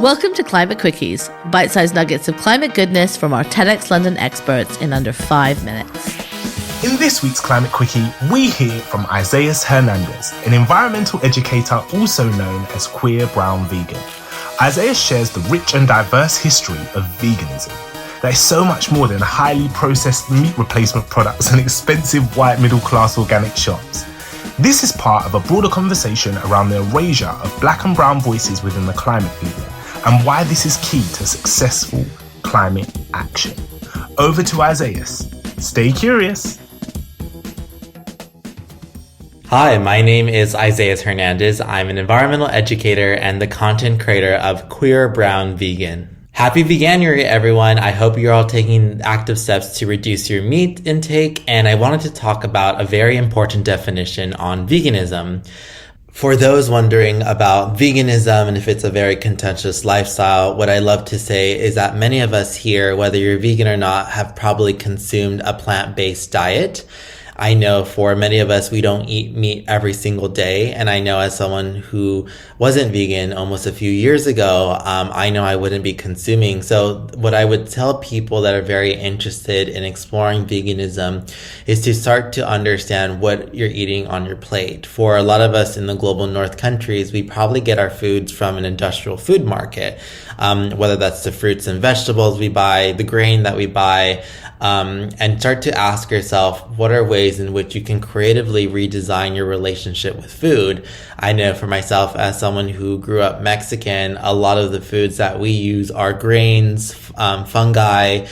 Welcome to Climate Quickies, bite-sized nuggets of climate goodness from our TEDxLondon experts in under 5 minutes. In this week's Climate Quickie, we hear from Isaias Hernandez, an environmental educator also known as Queer Brown Vegan. Isaias shares the rich and diverse history of veganism. There is so much more than highly processed meat replacement products and expensive white middle-class organic shops. This is part of a broader conversation around the erasure of black and brown voices within the climate movement and why this is key to successful climate action. Over to Isaias. Stay curious. Hi, my name is Isaias Hernandez. I'm an environmental educator and the content creator of Queer Brown Vegan. Happy Veganuary, everyone. I hope you're all taking active steps to reduce your meat intake, and I wanted to talk about a very important definition on veganism. For those wondering about veganism and if it's a very contentious lifestyle, what I love to say is that many of us here, whether you're vegan or not, have probably consumed a plant-based diet. I know for many of us, we don't eat meat every single day. And I know as someone who wasn't vegan almost a few years ago, I know I wouldn't be consuming. So what I would tell people that are very interested in exploring veganism is to start to understand what you're eating on your plate. For a lot of us in the global north countries, we probably get our foods from an industrial food market, whether that's the fruits and vegetables we buy, the grain that we buy, and start to ask yourself, what are ways in which you can creatively redesign your relationship with food? I know for myself, as someone who grew up Mexican, a lot of the foods that we use are grains, fungi,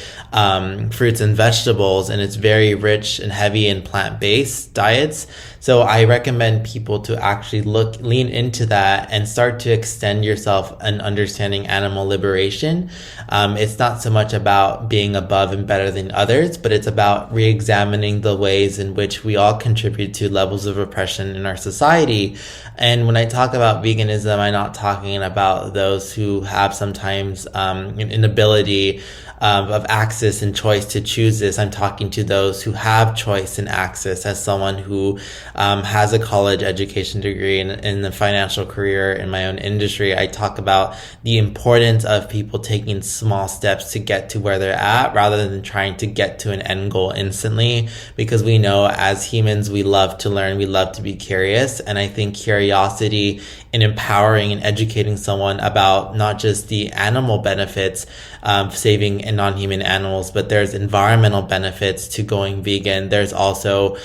fruits and vegetables, and it's very rich and heavy in plant-based diets. So I recommend people to actually lean into that and start to extend yourself and understanding animal liberation. It's not so much about being above and better than others, but it's about re-examining the ways in which we all contribute to levels of oppression in our society. And when I talk about veganism, I'm not talking about those who have sometimes an inability of access and choice to choose this. I'm talking to those who have choice and access. As someone who has a college education degree and in the financial career in my own industry, I talk about the importance of people taking small steps to get to where they're at rather than trying to get to an end goal instantly, because we know as humans, we love to learn, we love to be curious. And I think curiosity in empowering and educating someone about not just the animal benefits of saving non-human animals, but there's environmental benefits to going vegan. There's also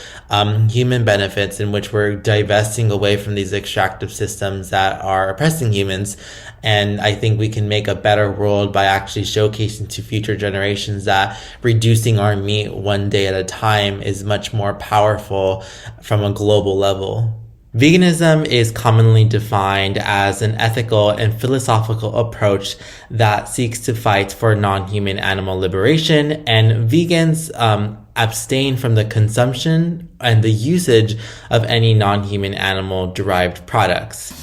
human benefits in which we're divesting away from these extractive systems that are oppressing humans. And I think we can make a better world by actually showcasing to future generations that reducing our meat one day at a time is much more powerful from a global level. Veganism is commonly defined as an ethical and philosophical approach that seeks to fight for non-human animal liberation, and vegans abstain from the consumption and the usage of any non-human animal-derived products.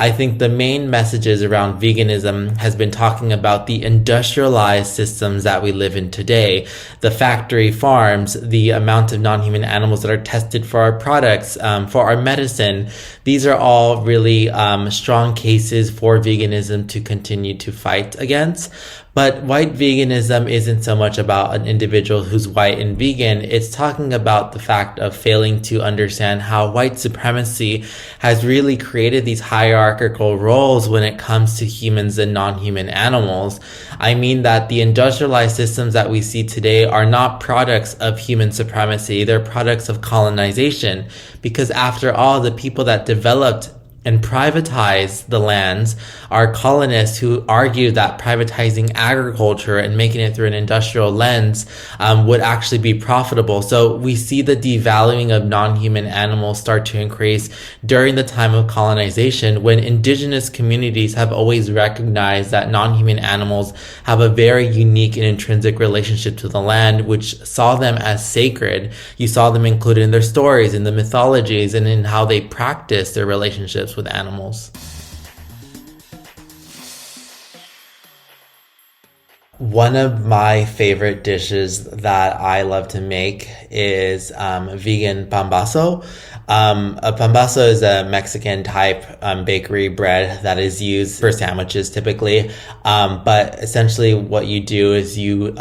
I think the main messages around veganism has been talking about the industrialized systems that we live in today, the factory farms, the amount of non-human animals that are tested for our products, for our medicine. These are all really strong cases for veganism to continue to fight against. But white veganism isn't so much about an individual who's white and vegan. It's talking about the fact of failing to understand how white supremacy has really created these hierarchical roles when it comes to humans and non-human animals. I mean that the industrialized systems that we see today are not products of human supremacy. They're products of colonization, because after all, the people that developed and privatize the lands are colonists who argue that privatizing agriculture and making it through an industrial lens would actually be profitable. So we see the devaluing of non-human animals start to increase during the time of colonization, when indigenous communities have always recognized that non-human animals have a very unique and intrinsic relationship to the land, which saw them as sacred. You saw them included in their stories, in the mythologies, and in how they practice their relationships with animals. One of my favorite dishes that I love to make is vegan pambazo. A pambazo is a Mexican type bakery bread that is used for sandwiches typically. But essentially what you do is you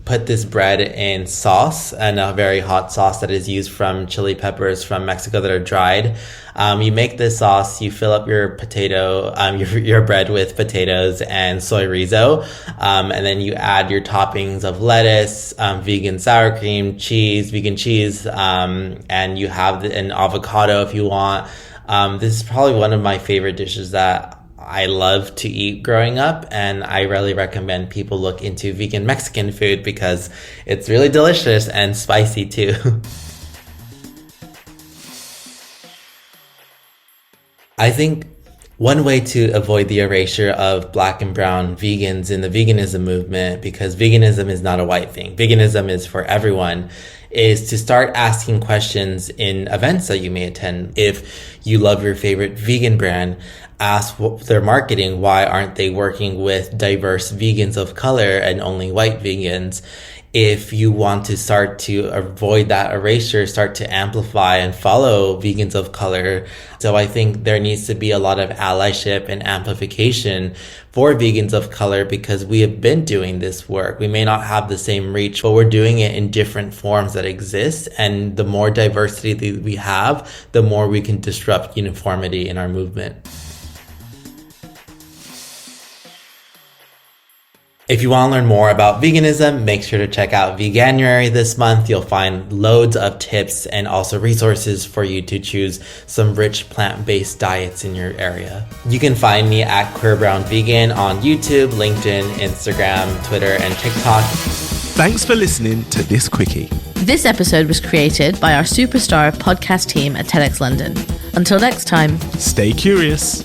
put this bread in sauce, and a very hot sauce that is used from chili peppers from Mexico that are dried. You make this sauce, you fill up your your bread with potatoes and soy rizo, and then you add your toppings of lettuce, vegan sour cream, vegan cheese, and you have an avocado if you want. This is probably one of my favorite dishes that I love to eat growing up, and I really recommend people look into vegan Mexican food because it's really delicious and spicy too. I think one way to avoid the erasure of Black and brown vegans in the veganism movement, because veganism is not a white thing, veganism is for everyone, is to start asking questions in events that you may attend. If you love your favorite vegan brand, ask their marketing, why aren't they working with diverse vegans of color and only white vegans? If you want to start to avoid that erasure, start to amplify and follow vegans of color. So I think there needs to be a lot of allyship and amplification for vegans of color, because we have been doing this work. We may not have the same reach, but we're doing it in different forms that exist. And the more diversity that we have, the more we can disrupt uniformity in our movement. If you want to learn more about veganism, make sure to check out Veganuary this month. You'll find loads of tips and also resources for you to choose some rich plant-based diets in your area. You can find me at Queer Brown Vegan on YouTube, LinkedIn, Instagram, Twitter, and TikTok. Thanks for listening to this quickie. This episode was created by our superstar podcast team at TEDxLondon. Until next time, Stay curious.